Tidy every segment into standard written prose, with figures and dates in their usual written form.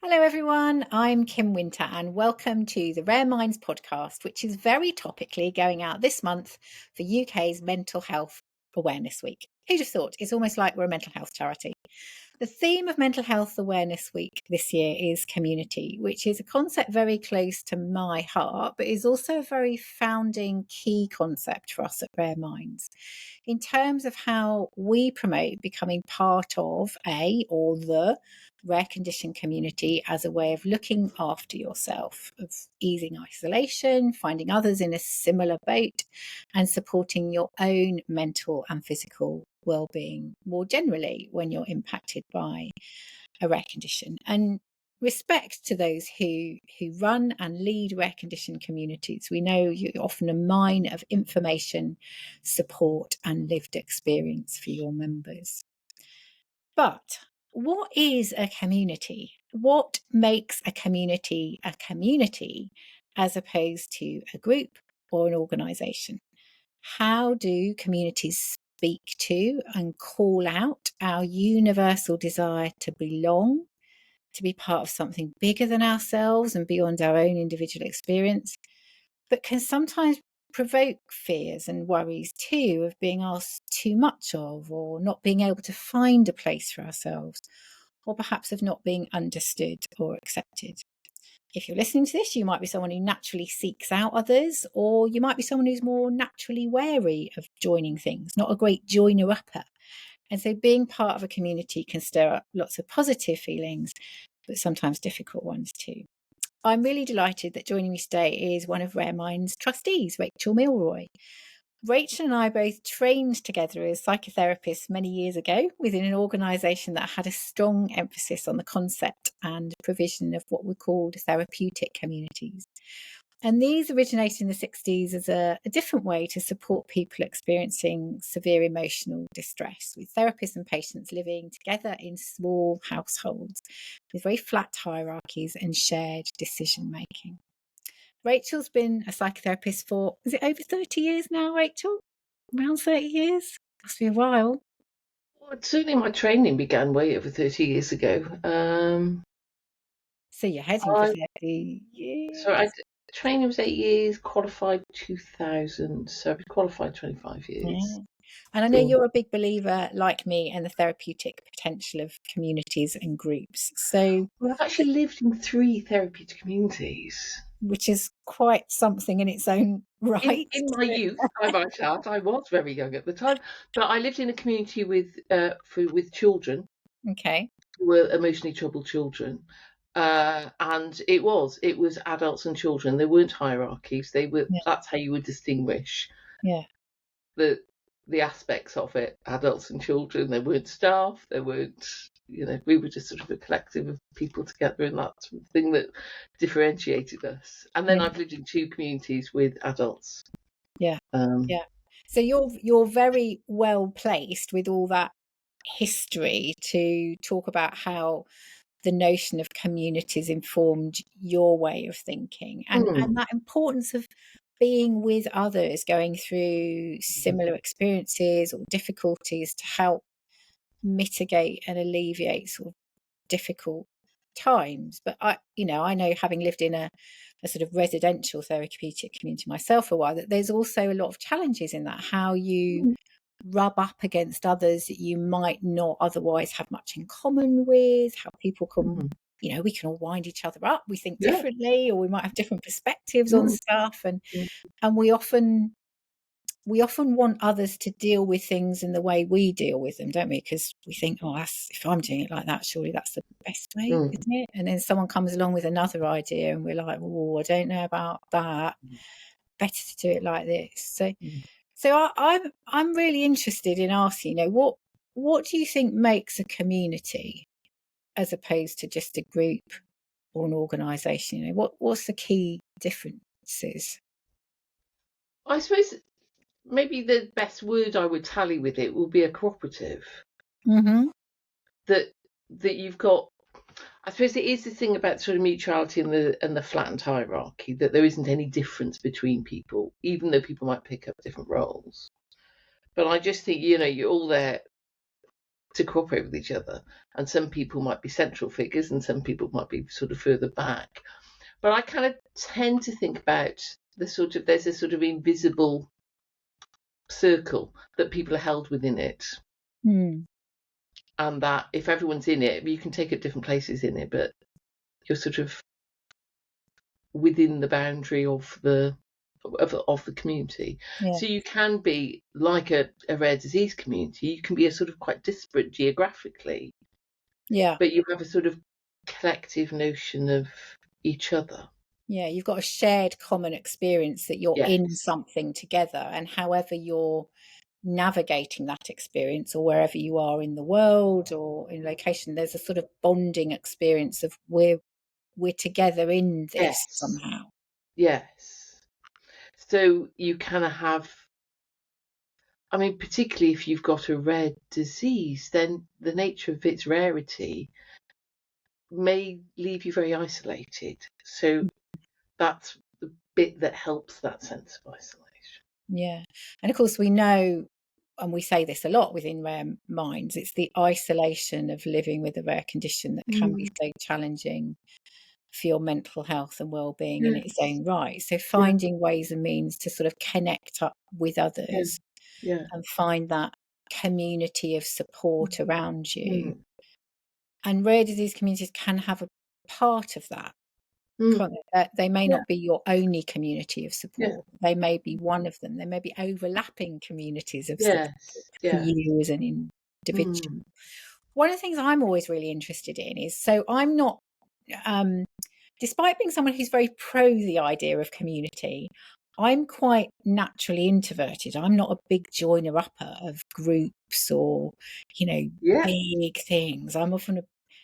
Hello, everyone. I'm Kym Winter, and welcome to the Rareminds podcast, which is very topically going out this month for UK's Mental Health Awareness Week. Who'd have thought? It's almost like we're a mental health charity. The theme of Mental Health Awareness Week this year is community, which is a concept very close to my heart, but is also a very founding key concept for us at Rare Minds in terms of how we promote becoming part of or the rare condition community as a way of looking after yourself, of easing isolation, finding others in a similar boat, and supporting your own mental and physical well-being more generally when you're impacted by a rare condition. And respect to those who run and lead rare condition communities. We know you're often a mine of information, support, and lived experience for your members. But what is a community? What makes a community as opposed to a group or an organisation? How do communities speak to and call out our universal desire to belong, to be part of something bigger than ourselves and beyond our own individual experience, but can sometimes provoke fears and worries too of being asked too much of, or not being able to find a place for ourselves, or perhaps of not being understood or accepted? If you're listening to this, you might be someone who naturally seeks out others, or you might be someone who's more naturally wary of joining things, not a great joiner-upper. And so being part of a community can stir up lots of positive feelings, but sometimes difficult ones too. I'm really delighted that joining me today is one of Rare Minds' trustees, Rachel Milroy. Rachel and I both trained together as psychotherapists many years ago within an organisation that had a strong emphasis on the concept and provision of what were called therapeutic communities. And these originated in the 60s as a different way to support people experiencing severe emotional distress, with therapists and patients living together in small households with very flat hierarchies and shared decision making. Rachel's been a psychotherapist for, is it over 30 years now, Rachel? Around 30 years? Must be a while. Well, certainly my training began way over 30 years ago. So you're heading for 30 So years. training was 8 years, qualified 2000, so I've been qualified 25 Yeah. years. And I know So, you're a big believer, like me, in the therapeutic potential of communities and groups. So, well, I've actually lived in 3 therapeutic communities. which is quite something in its own right. In my youth, I might add, I was very young at the time, but I lived in a community with children Okay. who were emotionally troubled children. And it was adults and children. There weren't hierarchies. Yeah. That's how you would distinguish Yeah. the the aspects of it, adults and children. There weren't staff, there weren't, we were just sort of a collective of people together, and that sort of thing that differentiated us. And then Yeah. I've lived in 2 communities with adults. Yeah. Um, Yeah. So you're very well placed with all that history to talk about how the notion of communities informed your way of thinking, and mm, that importance of being with others going through similar experiences or difficulties to help mitigate and alleviate sort of difficult times. But I know, having lived in a sort of residential therapeutic community myself for a while, that there's also a lot of challenges in that, how you mm, rub up against others that you might not otherwise have much in common with, how people can, mm, we can all wind each other up, we think yeah, differently, or we might have different perspectives on mm, stuff, and mm, and we often want others to deal with things in the way we deal with them, don't we? Because we think, oh, if I'm doing it like that, surely that's the best way, mm, isn't it? And then someone comes along with another idea, and we're like, oh, I don't know about that. Better to do it like this. So, mm. so I'm really interested in asking, what do you think makes a community as opposed to just a group or an organisation? What's the key differences? I suppose maybe the best word I would tally with it will be a cooperative. Mm-hmm. That you've got. I suppose it is the thing about sort of mutuality and the flattened hierarchy, that there isn't any difference between people, even though people might pick up different roles. But I just think, you're all there to cooperate with each other. And some people might be central figures and some people might be sort of further back. But I kind of tend to think about there's a sort of invisible circle that people are held within it. And that if everyone's in it, you can take up different places in it, but you're sort of within the boundary of the community. Yeah. So you can be like a rare disease community, you can be a sort of quite disparate geographically, but you have a sort of collective notion of each other. Yeah, you've got a shared common experience that you're in something together, and however you're navigating that experience or wherever you are in the world or in location, there's a sort of bonding experience of we're together in this somehow. Yes. So you kind of have, I mean, particularly if you've got a rare disease, then the nature of its rarity may leave you very isolated. So that's the bit that helps that sense of isolation. Yeah. And of course, we know, and we say this a lot within Rareminds, it's the isolation of living with a rare condition that can be so challenging for your mental health and well-being in its own right. So finding ways and means to sort of connect up with others and find that community of support around you. And rare disease communities can have a part of that. They may not be your only community of support. They may be one of them. There may be overlapping communities of support for you as an individual. One of the things I'm always really interested in is, so I'm not, despite being someone who's very pro the idea of community, I'm quite naturally introverted. I'm not a big joiner-upper of groups or, big things. I'm often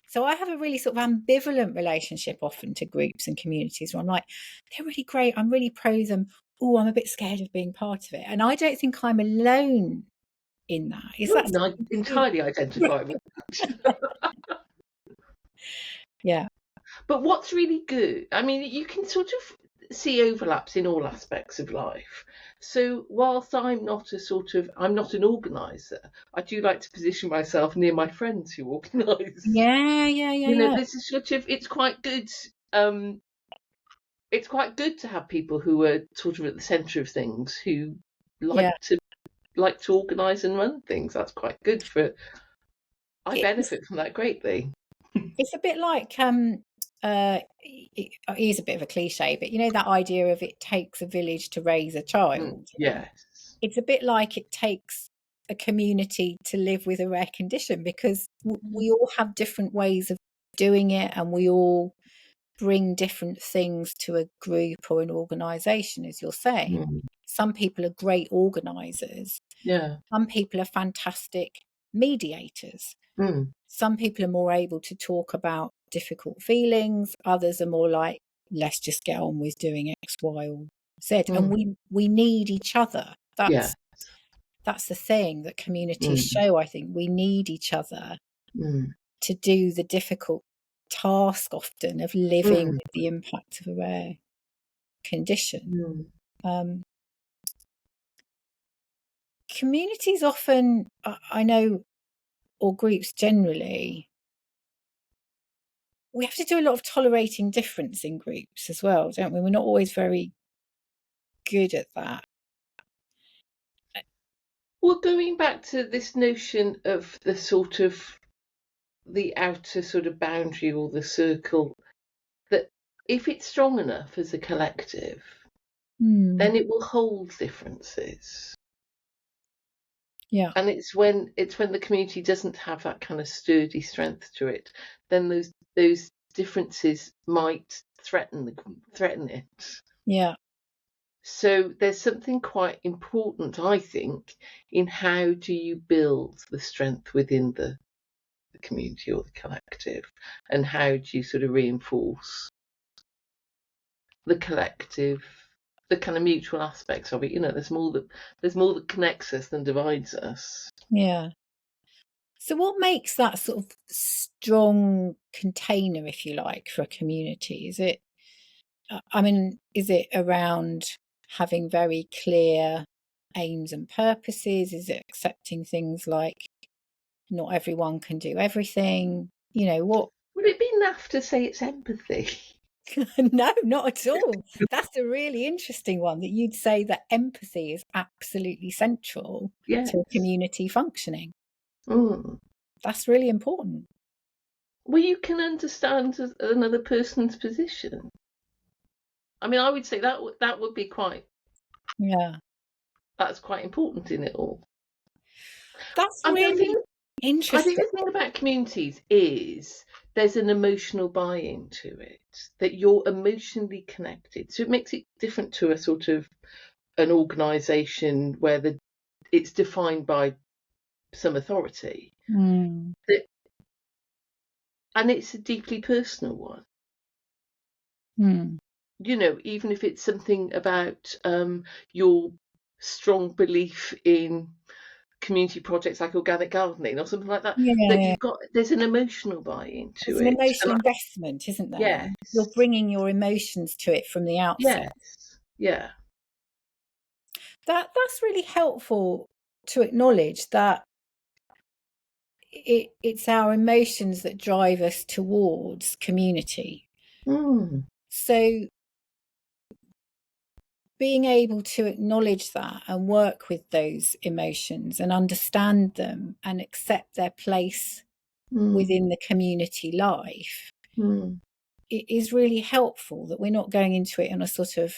so I have a really sort of ambivalent relationship often to groups and communities where I'm like, they're really great. I'm really pro them. Oh, I'm a bit scared of being part of it. And I don't think I'm alone in that. Is that I entirely identify with that. Yeah. But what's really good, I mean, you can sort of see overlaps in all aspects of life. So whilst I'm not an organizer, I do like to position myself near my friends who organize. Yeah. This is it's quite good. It's quite good to have people who are sort of at the centre of things, who like to organise and run things. That's quite good I benefit from that greatly. It's a bit like it is a bit of a cliche, but that idea of it takes a village to raise a child. Yes. It's a bit like it takes a community to live with a rare condition, because we all have different ways of doing it, and we all bring different things to a group or an organisation, as you're saying. Some people are great organisers. Some people are fantastic mediators. Some people are more able to talk about difficult feelings. Others are more like, let's just get on with doing X, Y, or Z. And we need each other. That's the thing that communities show, I think. We need each other to do the difficult task often of living with the impact of a rare condition. Communities often, I know, or groups generally, we have to do a lot of tolerating difference in groups as well, don't we? We're not always very good at that. Well, going back to this notion of the sort of the outer sort of boundary or the circle, that if it's strong enough as a collective, then it will hold differences. Yeah. And it's when the community doesn't have that kind of sturdy strength to it, then those differences might threaten it. Yeah. So there's something quite important, I think, in how do you build the strength within the community or the collective, and how do you sort of reinforce the collective, the kind of mutual aspects of it. There's more that connects us than divides us. Yeah. So what makes that sort of strong container, if you like, for a community? Is it around having very clear aims and purposes? Is it accepting things like not everyone can do everything. You know, what? Would it be naff to say it's empathy? No, not at all. That's a really interesting one, that you'd say that empathy is absolutely central Yes. to community functioning. Mm. That's really important. Well, you can understand another person's position. I mean, I would say that would be that's quite important in it all. That's I mean, really I think interesting. the thing about communities is there's an emotional buy-in to it, that you're emotionally connected. So it makes it different to a sort of an organisation where it's defined by some authority. Mm. And it's a deeply personal one. Mm. You know, even if it's something about your strong belief in community projects like organic gardening or something like that, Yeah. there's an emotional buy-in to There's an it. emotional investment, isn't there? You're Yes, bringing your emotions to it from the outset. yes, yeah. That's really helpful to acknowledge that it's our emotions that drive us towards community. Mm, So being able to acknowledge that and work with those emotions and understand them and accept their place mm, within the community life, mm. it is really helpful that we're not going into it on a sort of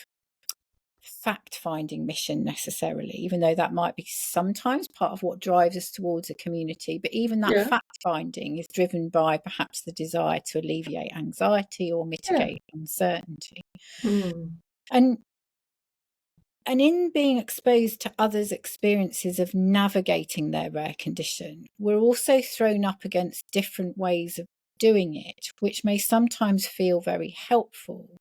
fact-finding mission necessarily, even though that might be sometimes part of what drives us towards a community. But even that Yeah, fact-finding is driven by perhaps the desire to alleviate anxiety or yeah. mitigate uncertainty. Mm, And in being exposed to others' experiences of navigating their rare condition, we're also thrown up against different ways of doing it, which may sometimes feel very helpful,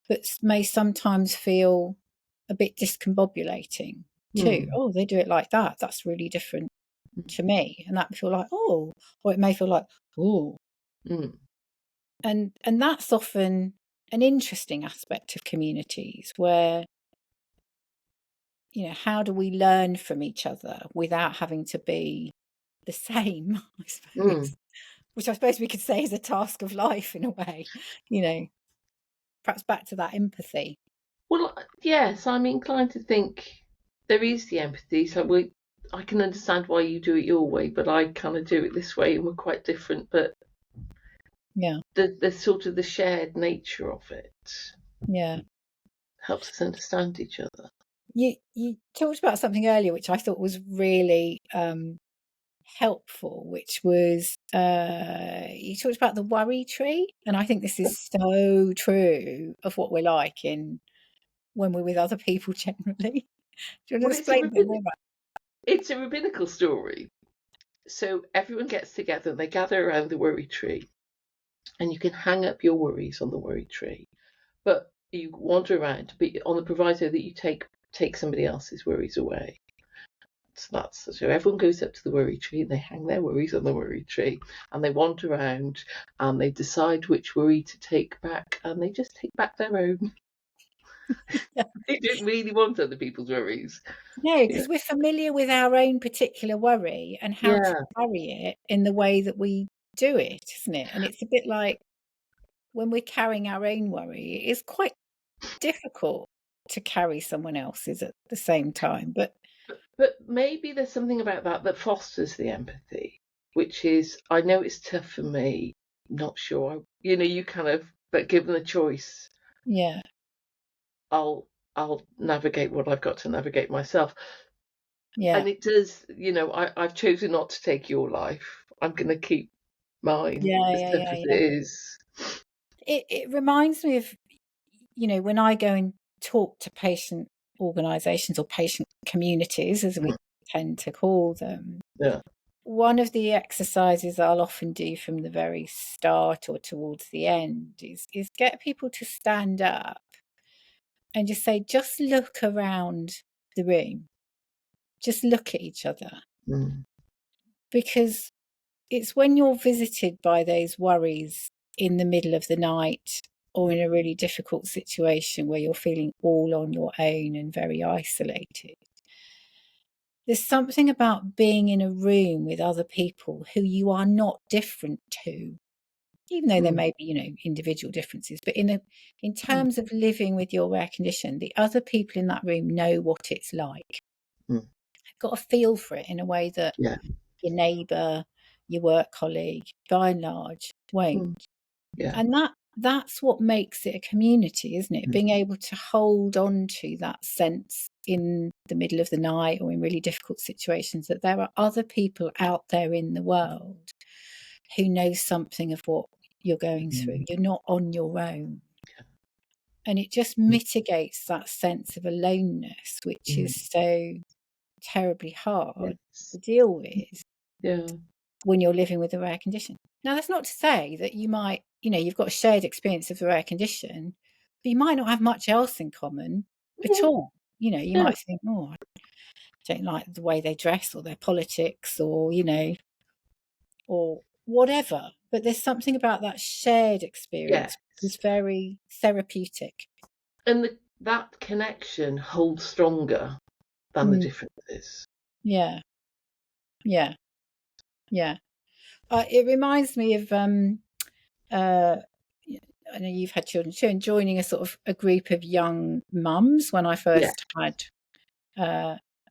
but may sometimes feel a bit discombobulating too. mm, Oh, they do it like that. That's really different to me. And that may feel like, oh, or it may feel like, oh. mm, And that's often an interesting aspect of communities where, you know, how do we learn from each other without having to be the same, I mm. suppose, which I suppose we could say is a task of life in a way, you know, perhaps back to that empathy. Well, yes, I'm inclined to think there is the empathy. So I can understand why you do it your way, but I kind of do it this way, and we're quite different. But Yeah. the sort of the shared nature of it Yeah. helps us understand each other. You talked about something earlier which I thought was really helpful, which was you talked about the worry tree, and I think this is so true of what we're like in when we're with other people generally. Do you want to Well, explain a bit more about it's a rabbinical story. So everyone gets together and they gather around the worry tree, and you can hang up your worries on the worry tree, but you wander around, but on the proviso that you take somebody else's worries away. So everyone goes up to the worry tree and they hang their worries on the worry tree, and they wander around and they decide which worry to take back, and they just take back their own. They don't really want other people's worries. no, Yeah, because we're familiar with our own particular worry and how to yeah. carry it in the way that we do it, isn't it? And it's a bit like when we're carrying our own worry, it is quite difficult to carry someone else's at the same time. But But maybe there's something about that fosters the empathy, which is, I know it's tough for me, not sure. You kind of, but given the choice, yeah, I'll navigate what I've got to navigate myself. yeah, And it does, I've chosen not to take your life. I'm going to keep mine, yeah, as yeah, tough yeah, as it yeah. is. It reminds me of, you know, when I go and talk to patient organisations or patient communities, as we Mm, tend to call them, yeah. one of the exercises I'll often do from the very start or towards the end is get people to stand up and just say, just look around the room, just look at each other. Mm, Because it's when you're visited by those worries in the middle of the night or in a really difficult situation where you're feeling all on your own and very isolated, there's something about being in a room with other people who you are not different to, even though there may be, individual differences, but in terms of living with your rare condition, the other people in that room know what it's like. Mm. They've got a feel for it in a way that Yeah. your neighbour, your work colleague, by and large, won't. Mm. Yeah. And that's what makes it a community, isn't it? Mm. Being able to hold on to that sense in the middle of the night or in really difficult situations, that there are other people out there in the world who know something of what you're going through. You're not on your own. And it just mitigates that sense of aloneness, which is so terribly hard Yes. to deal with Yeah. when you're living with a rare condition. Now, that's not to say that you might, you've got a shared experience of the rare condition, but you might not have much else in common at all. You Yeah. might think, oh, I don't like the way they dress or their politics or, or whatever. But there's something about that shared experience Yes. is very therapeutic. And that connection holds stronger than the differences. Yeah. Yeah. Yeah. It reminds me of I know you've had children too, and joining a group of young mums when I Yeah, first had,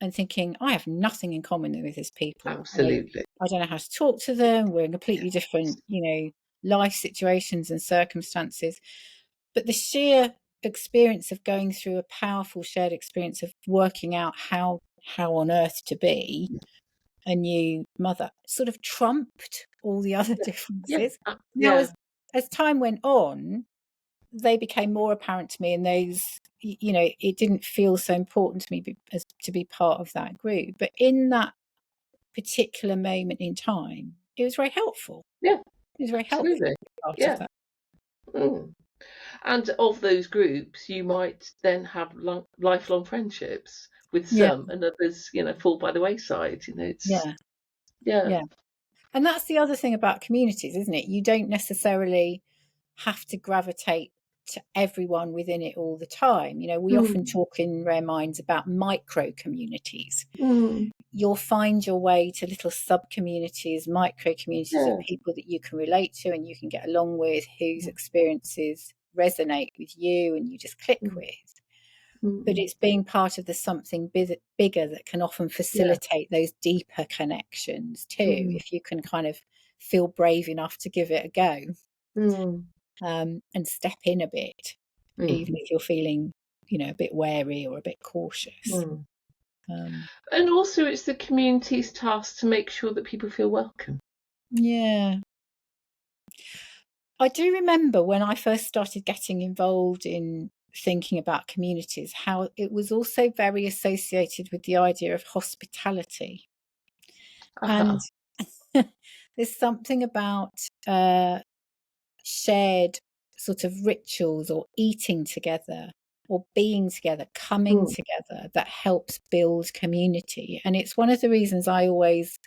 and thinking, I have nothing in common with these people. absolutely. I don't know how to talk to them. We're in completely Yes. different, life situations and circumstances. But the sheer experience of going through a powerful shared experience of working out how on earth to be a new mother sort of trumped all the other Yeah. differences. Now, Yeah. as time went on, they became more apparent to me, and those, it didn't feel so important to me as to be part of that group. But in that particular moment in time, it was very helpful. Yeah. It was very helpful to Absolutely. be part of Yeah. that. Mm. And of those groups, you might then have lifelong friendships with Yeah, some, and others, fall by the wayside. It's yeah, yeah. yeah. And that's the other thing about communities, isn't it? You don't necessarily have to gravitate to everyone within it all the time. We often Mm. talk in Rare Minds about micro communities. Mm. You'll find your way to little sub communities, micro communities of Yeah. people that you can relate to and you can get along with, whose experiences resonate with you and you just click Mm. with. But Mm. it's being part of the something bigger that can often Yeah. facilitate those deeper connections too, Mm. if you can kind of feel brave enough to give it a go, Mm. and step in a bit, even Mm. if you're feeling, a bit wary or a bit cautious. Mm. Um, And also, it's the community's task to make sure that people feel welcome. yeah. I do remember when I first started getting involved in thinking about communities, how it was also very associated with the idea of hospitality. And Aha. there's something about shared sort of rituals or eating together or being together, coming Mm. together, that helps build community. And it's one of the reasons I always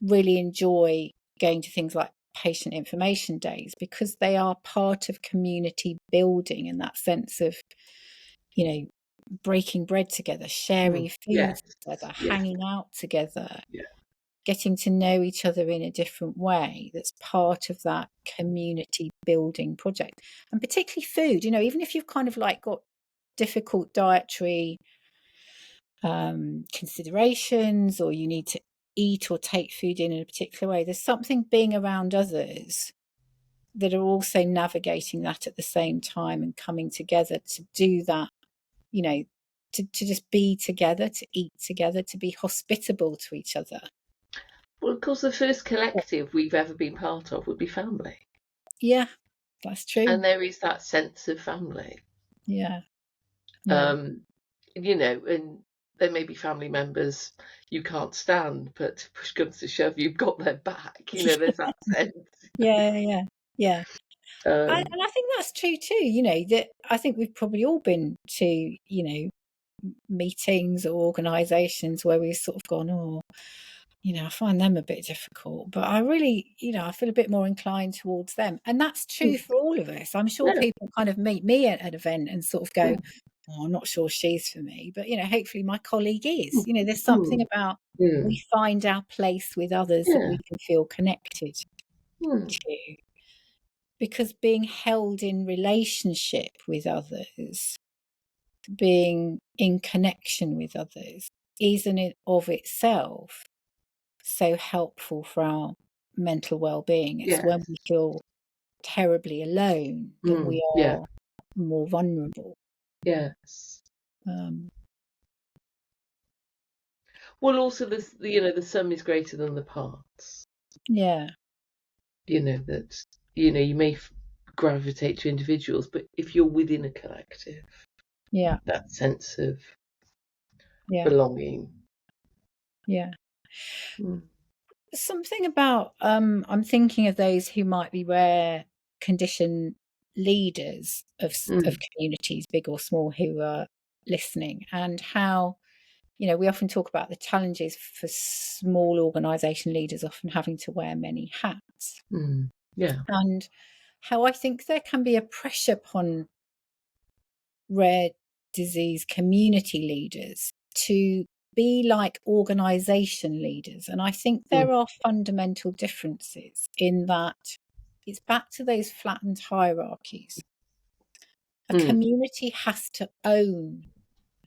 really enjoy going to things like patient information days, because they are part of community building, and that sense of, breaking bread together, sharing Mm. food Yes. together, Yeah. hanging out together, Yeah. getting to know each other in a different way. That's part of that community building project. And particularly food, even if you've kind of like got difficult dietary considerations, or you need to eat or take food in a particular way, there's something being around others that are also navigating that at the same time and coming together to do that, to just be together, to eat together, to be hospitable to each other. Well, of course, the first collective we've ever been part of would be family. Yeah, that's true. And there is that sense of family. Yeah. Yeah. And there may be family members you can't stand, but if push comes to shove, you've got their back. There's that sense. Yeah, yeah, yeah. And Um, I think that's true too, that I think we've probably all been to, meetings or organisations where we've sort of gone, oh, I find them a bit difficult, but I really, I feel a bit more inclined towards them. And that's true for all of us. I'm sure yeah. people kind of meet me at an event and sort of go, oh, I'm not sure she's for me, but hopefully my colleague is. There's something about we find our place with others that we can feel connected to, because being held in relationship with others, being in connection with others, is in it of itself so helpful for our mental well-being. It's when we feel terribly alone that we are more vulnerable. Yes. Well, also the sum is greater than the parts. Yeah. That you may gravitate to individuals, but if you're within a collective, that sense of belonging. Yeah. Something about I'm thinking of those who might be rare condition leaders of communities, big or small, who are listening, and how we often talk about the challenges for small organisation leaders often having to wear many hats. And how I think there can be a pressure upon rare disease community leaders to be like organisation leaders. And I think there are fundamental differences in that it's back to those flattened hierarchies. A community has to own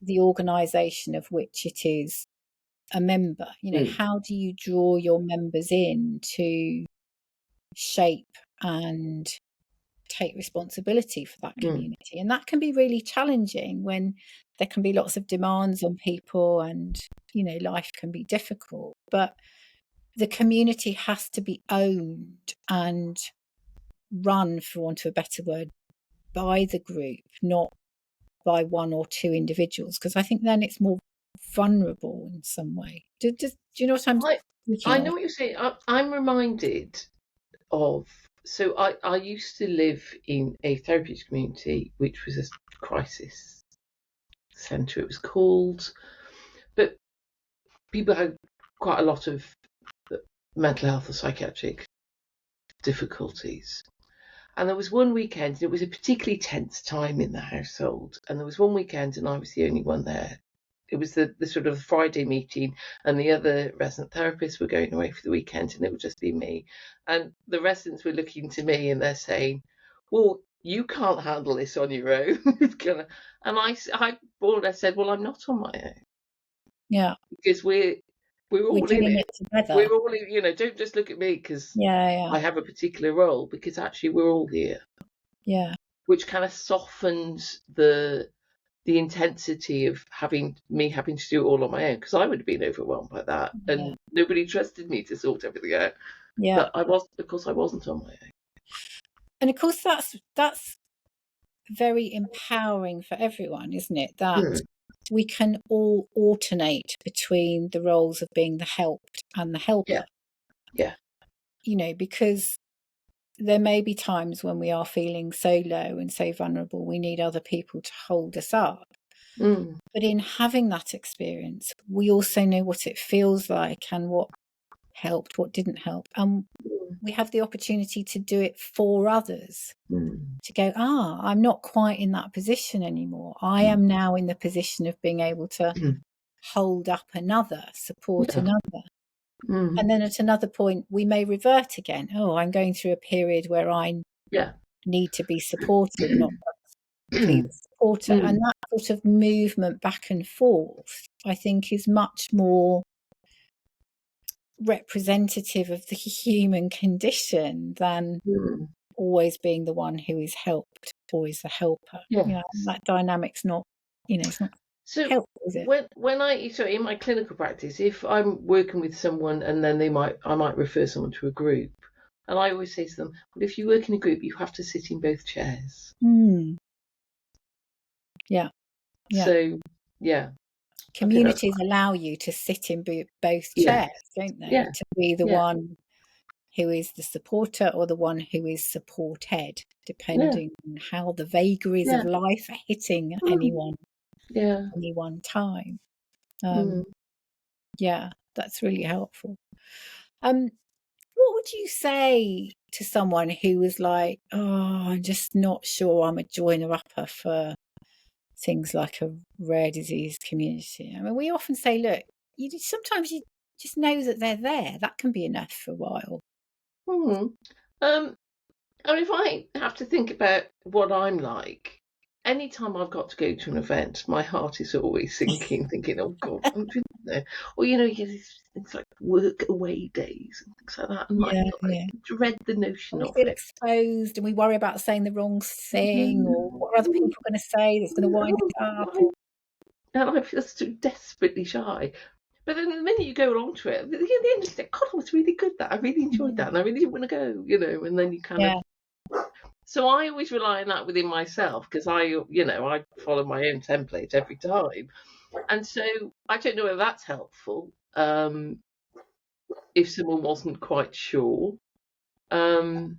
the organisation of which it is a member. How do you draw your members in to shape and take responsibility for that community? And that can be really challenging when there can be lots of demands on people and life can be difficult, but the community has to be owned and run, for want of a better word, by the group, not by one or two individuals, because I think then it's more vulnerable in some way. Do you know what I'm thinking I of? know what you're saying. I'm reminded of, so I used to live in a therapeutic community, which was a crisis centre, it was called, but people had quite a lot of mental health or psychiatric difficulties. And there was one weekend, and it was a particularly tense time in the household, and there was one weekend and I was the only one there. It was the sort of Friday meeting, and the other resident therapists were going away for the weekend, and it would just be me. And the residents were looking to me and they're saying, well, you can't handle this on your own. And I said, well, I'm not on my own. Yeah. Because we're all in doing it. Together. We're all in, don't just look at me because I have a particular role, because actually we're all here. Yeah. Which kind of softens the intensity of having to do it all on my own, because I would have been overwhelmed by that, and nobody trusted me to sort everything out. But I wasn't on my own. And of course that's very empowering for everyone, isn't it? That we can all alternate between the roles of being the helped and the helper. Yeah. Because there may be times when we are feeling so low and so vulnerable, we need other people to hold us up. But in having that experience, we also know what it feels like and what helped, what didn't help. And we have the opportunity to do it for others, to go, I'm not quite in that position anymore. I am now in the position of being able to hold up another, support another. And then at another point, we may revert again. I'm going through a period where I need to be supported, not be the supporter. And that sort of movement back and forth, I think, is much more representative of the human condition than always being the one who is helped, always the helper. That dynamic's not, it's not so helpful, is it? When in my clinical practice, if I'm working with someone and then I might refer someone to a group, and I always say to them, well, if you work in a group, you have to sit in both chairs. Yeah. So communities allow you to sit in both chairs, don't they? To be the one who is the supporter or the one who is supported, depending on how the vagaries of life are hitting any one time. That's really helpful. What would you say to someone who was like, I'm just not sure I'm a joiner upper for things like a rare disease community. I mean, we often say, look, sometimes you just know that they're there. That can be enough for a while. Hmm. And if I have to think about what I'm like, anytime I've got to go to an event, my heart is always sinking, thinking, "Oh God, I'm feeling there." Or you get these things like work away days and things like that, and Yeah, I yeah. dread the notion We of feel it. exposed and we worry about saying the wrong thing, or what are other Mm. people going to say that's going to wind Oh, us up. Or, and I feel so desperately shy. But then the minute you go along to it, at the end you think, God, that was really good. That I really enjoyed that, and I really didn't want to go. And then you kind of. yeah, So I always rely on that within myself because I follow my own template every time, and so I don't know whether that's helpful. If someone wasn't quite sure, um,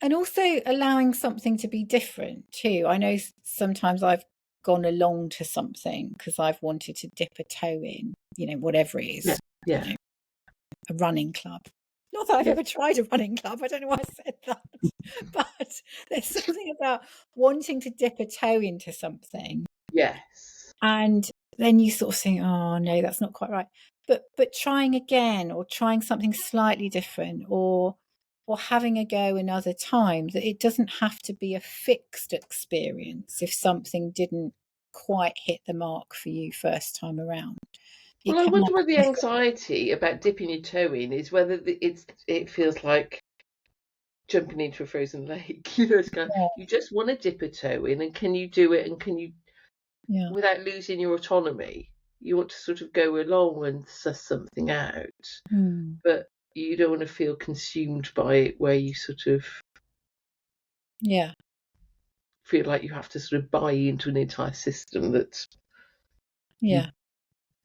and also allowing something to be different too. I know sometimes I've gone along to something because I've wanted to dip a toe in, whatever it yeah, is, yeah, a running club. Not that I've yeah, ever tried a running club. I don't know why I said that. But there's something about wanting to dip a toe into something, yes. and then you sort of think, oh no, that's not quite right. But trying again, or trying something slightly different, or having a go another time, that it doesn't have to be a fixed experience if something didn't quite hit the mark for you first time around. Well, It I can wonder make whether the a difference. anxiety about dipping your toe in is whether it feels like jumping into a frozen lake. It's kind of, you just want to dip a toe in, and can you do it? And can you, Yeah, without losing your autonomy, you want to sort of go along and suss something out, mm, but you don't want to feel consumed by it, where you sort of yeah, feel like you have to sort of buy into an entire system that you. yeah,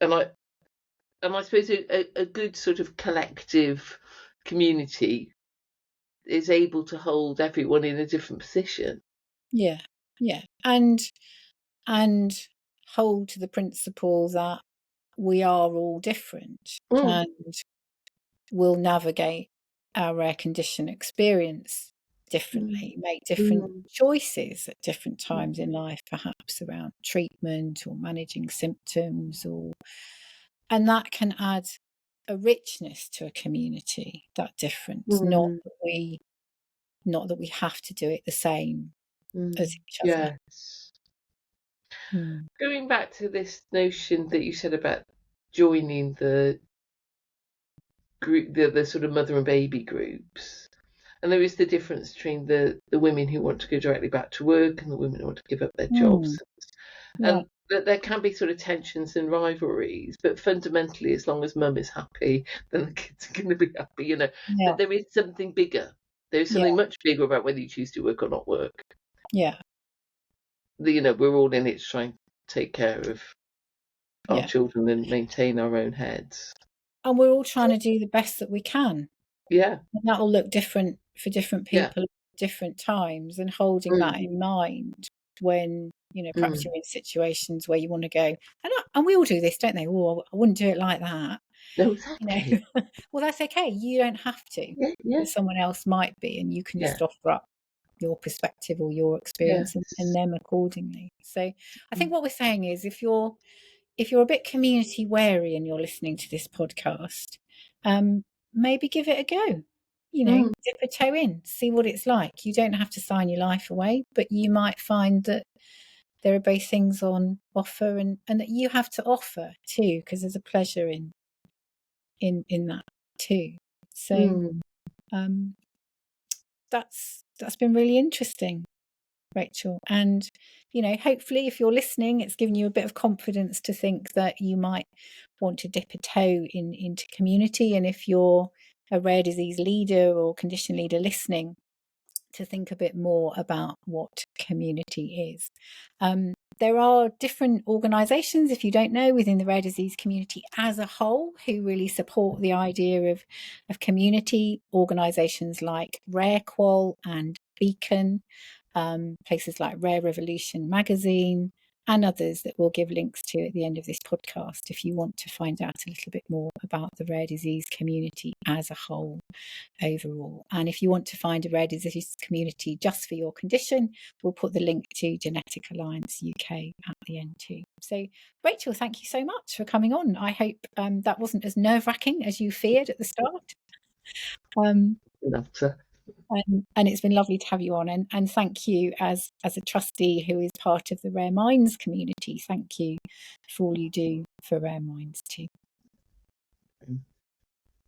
And I suppose a good sort of collective community is able to hold everyone in a different position. yeah, yeah, and hold to the principle that we are all different, Mm, and will navigate our rare condition experience mm, differently, make different mm, choices at different mm, times in life, perhaps around treatment or managing symptoms, and that can add a richness to a community, that difference, not mm, that we have to do it the same as mm. each other. Yes. Mm. Going back to this notion that you said about joining the group, the sort of mother and baby groups, and there is the difference between the women who want to go directly back to work and the women who want to give up their Mm. jobs, Yeah, and that there can be sort of tensions and rivalries, but fundamentally, as long as mum is happy, then the kids are going to be happy, yeah, But there is something bigger. There is yeah, something much bigger about whether you choose to work or not work. yeah, We're all in it to try and take care of our yeah. children and maintain our own heads. And we're all trying to do the best that we can. Yeah, And that will look different for different yeah. people at different times, and holding Mm, that in mind when, perhaps mm. you're in situations where you want to go, and we all do this, don't they? Oh, I wouldn't do it like that. No, You exactly. well, that's okay. You don't have to, Yeah, yeah, but someone else might be, and you can yeah, just offer up your perspective or your experience, and yes. them accordingly. So I think Mm, what we're saying is, if you're a bit community wary and you're listening to this podcast, maybe give it a go. mm, Dip a toe in, see what it's like. You don't have to sign your life away, but you might find that there are both things on offer, and that you have to offer too, because there's a pleasure in that too. So mm. um, that's been really interesting, Rachel. And, hopefully if you're listening, it's given you a bit of confidence to think that you might want to dip a toe into community. And if you're a rare disease leader or condition leader listening, to think a bit more about what community is. There are different organisations, if you don't know, within the rare disease community as a whole, who really support the idea of community. Organisations like RareQual and Beacon, places like Rare Revolution magazine, and others that we'll give links to at the end of this podcast if you want to find out a little bit more about the rare disease community as a whole overall. And if you want to find a rare disease community just for your condition, we'll put the link to Genetic Alliance UK at the end too. So Rachel, thank you so much for coming on. I hope that wasn't as nerve-wracking as you feared at the start. And it's been lovely to have you on, and thank you as a trustee who is part of the Rare Minds community. Thank you for all you do for Rare Minds too.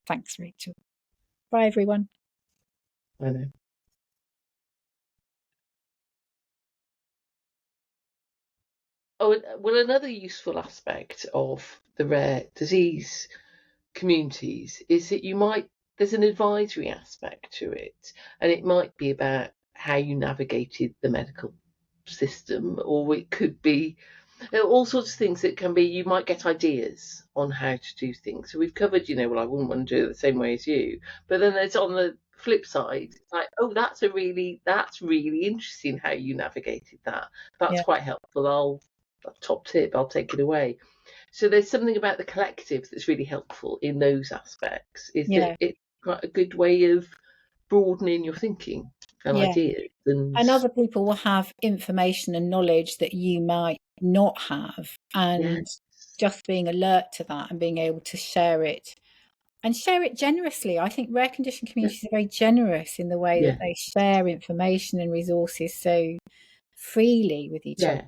Thanks, Rachel. Bye, everyone. I know. Oh, well, another useful aspect of the rare disease communities is that there's an advisory aspect to it, and it might be about how you navigated the medical system, or it could be all sorts of things that can be, you might get ideas on how to do things. So we've covered, well, I wouldn't want to do it the same way as you, but then there's on the flip side, it's like, oh, that's really interesting how you navigated that. That's quite helpful. Top tip, I'll take it away. So there's something about the collective that's really helpful in those aspects, is that it's quite a good way of broadening your thinking and ideas. And other people will have information and knowledge that you might not have. And just being alert to that and being able to share it generously. I think rare condition communities are very generous in the way that they share information and resources so freely with each other.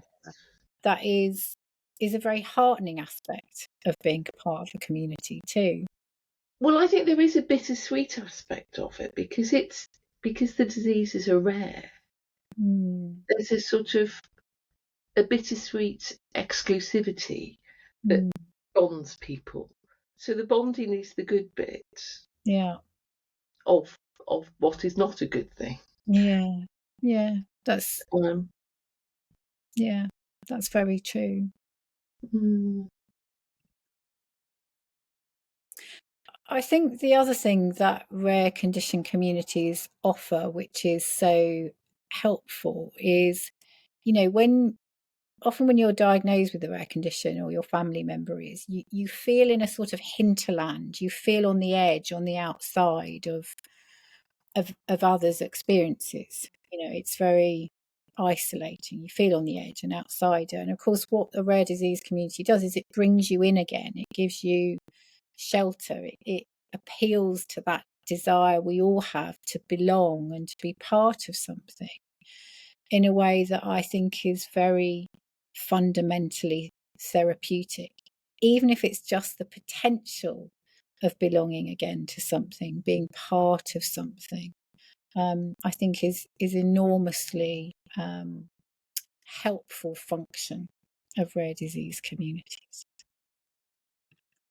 That is a very heartening aspect of being a part of a community too. Well, I think there is a bittersweet aspect of it because the diseases are rare. There's a sort of a bittersweet exclusivity that bonds people. So the bonding is the good bit. Of what is not a good thing. That's that's very true. I think the other thing that rare condition communities offer, which is so helpful, is, often when you're diagnosed with a rare condition, or your family member is, you feel in a sort of hinterland. You feel on the edge, on the outside of others' experiences. It's very isolating. You feel on the edge, an outsider. And of course, what a rare disease community does is it brings you in again. It gives you shelter. It appeals to that desire we all have to belong and to be part of something in a way that I think is very fundamentally therapeutic, even if it's just the potential of belonging again to something, being part of something. I think is enormously helpful function of rare disease communities.